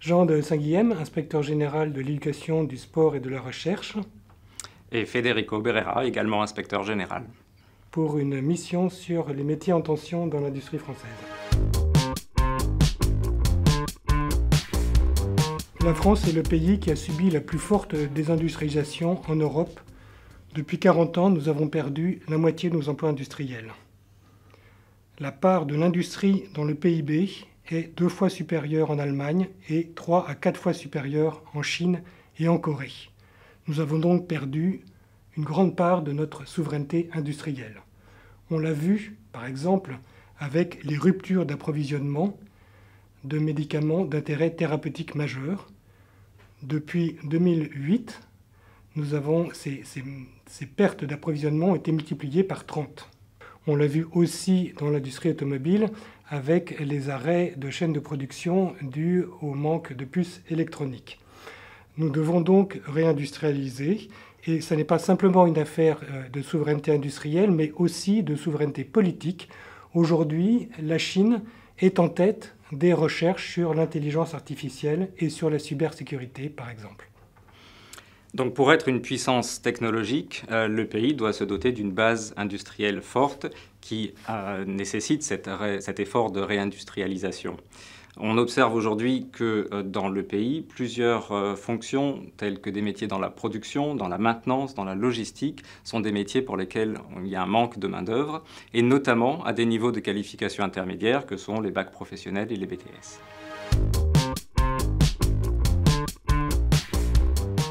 Jean de Saint-Guilhem, inspecteur général de l'éducation, du sport et de la recherche. Et Federico Berrera, également inspecteur général. Pour une mission sur les métiers en tension dans l'industrie française. La France est le pays qui a subi la plus forte désindustrialisation en Europe. Depuis 40 ans, nous avons perdu la moitié de nos emplois industriels. La part de l'industrie dans le PIB est 2 fois supérieure en Allemagne et 3 à 4 fois supérieure en Chine et en Corée. Nous avons donc perdu une grande part de notre souveraineté industrielle. On l'a vu, par exemple, avec les ruptures d'approvisionnement de médicaments d'intérêt thérapeutique majeur. Depuis 2008, ces pertes d'approvisionnement ont été multipliées par 30. On l'a vu aussi dans l'industrie automobile avec les arrêts de chaînes de production dus au manque de puces électroniques. Nous devons donc réindustrialiser, et ce n'est pas simplement une affaire de souveraineté industrielle, mais aussi de souveraineté politique. Aujourd'hui, la Chine est en tête des recherches sur l'intelligence artificielle et sur la cybersécurité, par exemple. Donc pour être une puissance technologique, le pays doit se doter d'une base industrielle forte qui nécessite cet effort de réindustrialisation. On observe aujourd'hui que dans le pays, plusieurs fonctions telles que des métiers dans la production, dans la maintenance, dans la logistique, sont des métiers pour lesquels il y a un manque de main-d'œuvre, et notamment à des niveaux de qualification intermédiaires que sont les bacs professionnels et les BTS.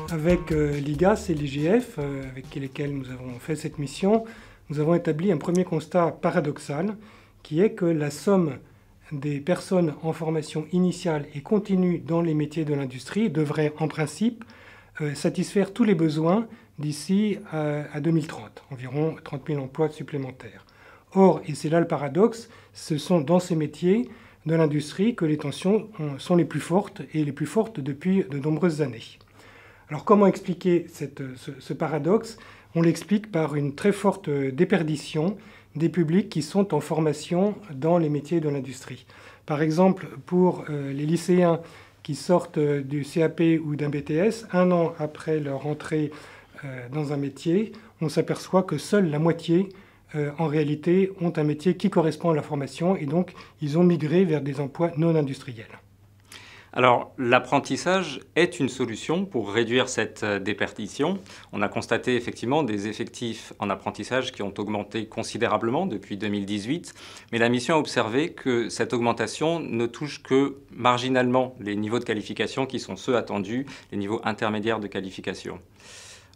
Avec l'IGAS et l'IGF, avec lesquels nous avons fait cette mission, nous avons établi un premier constat paradoxal, qui est que la somme des personnes en formation initiale et continue dans les métiers de l'industrie devrait en principe satisfaire tous les besoins d'ici à 2030, environ 30 000 emplois supplémentaires. Or, et c'est là le paradoxe, ce sont dans ces métiers de l'industrie que les tensions sont les plus fortes, et les plus fortes depuis de nombreuses années. Alors comment expliquer ce paradoxe? On l'explique par une très forte déperdition des publics qui sont en formation dans les métiers de l'industrie. Par exemple, pour les lycéens qui sortent du CAP ou d'un BTS, 1 an après leur entrée dans un métier, on s'aperçoit que seule la moitié, en réalité, ont un métier qui correspond à la formation, et donc ils ont migré vers des emplois non industriels. Alors, l'apprentissage est une solution pour réduire cette déperdition. On a constaté effectivement des effectifs en apprentissage qui ont augmenté considérablement depuis 2018, mais la mission a observé que cette augmentation ne touche que marginalement les niveaux de qualification qui sont ceux attendus, les niveaux intermédiaires de qualification.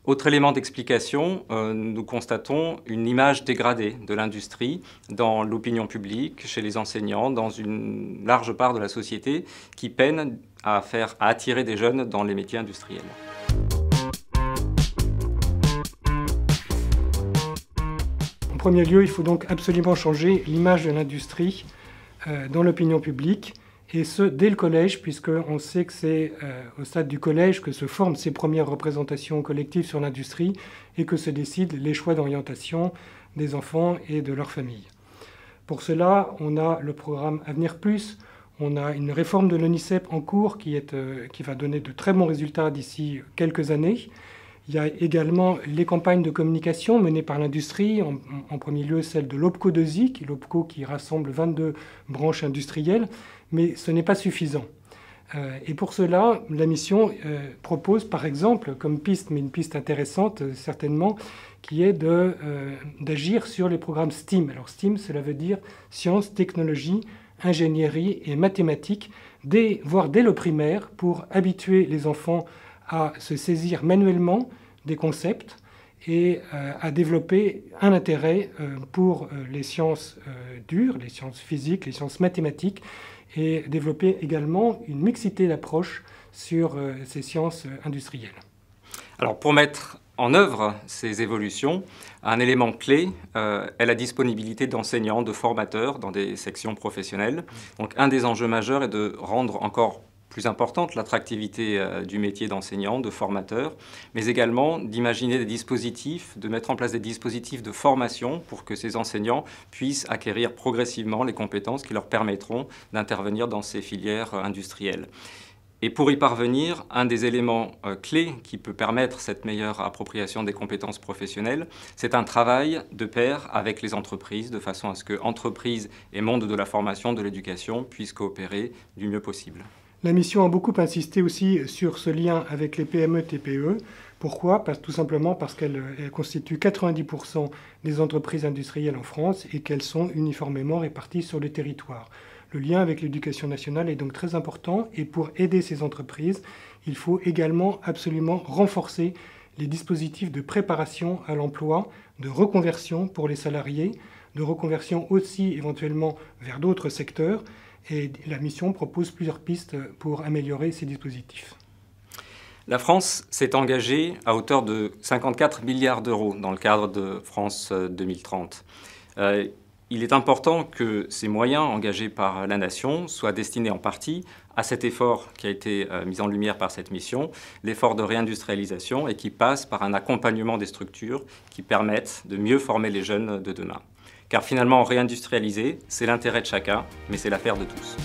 Autre élément d'explication, nous constatons une image dégradée de l'industrie dans l'opinion publique, chez les enseignants, dans une large part de la société qui peine à attirer des jeunes dans les métiers industriels. En premier lieu, il faut donc absolument changer l'image de l'industrie dans l'opinion publique, et ce, dès le collège, puisqu'on sait que c'est au stade du collège que se forment ces premières représentations collectives sur l'industrie et que se décident les choix d'orientation des enfants et de leurs familles. Pour cela, on a le programme Avenir Plus, on a une réforme de l'ONICEP en cours qui va donner de très bons résultats d'ici quelques années. Il y a également les campagnes de communication menées par l'industrie, en premier lieu celle de l'OPCO2I, l'OPCO qui rassemble 22 branches industrielles, mais ce n'est pas suffisant. Et pour cela, la mission propose par exemple comme piste, mais une piste intéressante certainement, qui est d'agir sur les programmes STEAM. Alors STEAM, cela veut dire sciences, technologies, ingénierie et mathématiques, voire dès le primaire, pour habituer les enfants à se saisir manuellement des concepts et à développer un intérêt pour les sciences dures, les sciences physiques, les sciences mathématiques, et développer également une mixité d'approche sur ces sciences industrielles. Alors pour mettre en œuvre ces évolutions, un élément clé est la disponibilité d'enseignants, de formateurs dans des sections professionnelles. Donc un des enjeux majeurs est de rendre encore plus importante l'attractivité du métier d'enseignant, de formateur, mais également d'imaginer des dispositifs, de mettre en place des dispositifs de formation pour que ces enseignants puissent acquérir progressivement les compétences qui leur permettront d'intervenir dans ces filières industrielles. Et pour y parvenir, un des éléments clés qui peut permettre cette meilleure appropriation des compétences professionnelles, c'est un travail de pair avec les entreprises, de façon à ce que entreprises et monde de la formation, de l'éducation puissent coopérer du mieux possible. La mission a beaucoup insisté aussi sur ce lien avec les PME-TPE. Pourquoi ? Tout simplement parce qu'elles constituent 90% des entreprises industrielles en France et qu'elles sont uniformément réparties sur le territoire. Le lien avec l'éducation nationale est donc très important et pour aider ces entreprises, il faut également absolument renforcer les dispositifs de préparation à l'emploi, de reconversion pour les salariés, de reconversion aussi éventuellement vers d'autres secteurs. Et la mission propose plusieurs pistes pour améliorer ces dispositifs. La France s'est engagée à hauteur de 54 milliards d'euros dans le cadre de France 2030. Il est important que ces moyens engagés par la Nation soient destinés en partie à cet effort qui a été mis en lumière par cette mission, l'effort de réindustrialisation, et qui passe par un accompagnement des structures qui permettent de mieux former les jeunes de demain. Car finalement, réindustrialiser, c'est l'intérêt de chacun, mais c'est l'affaire de tous.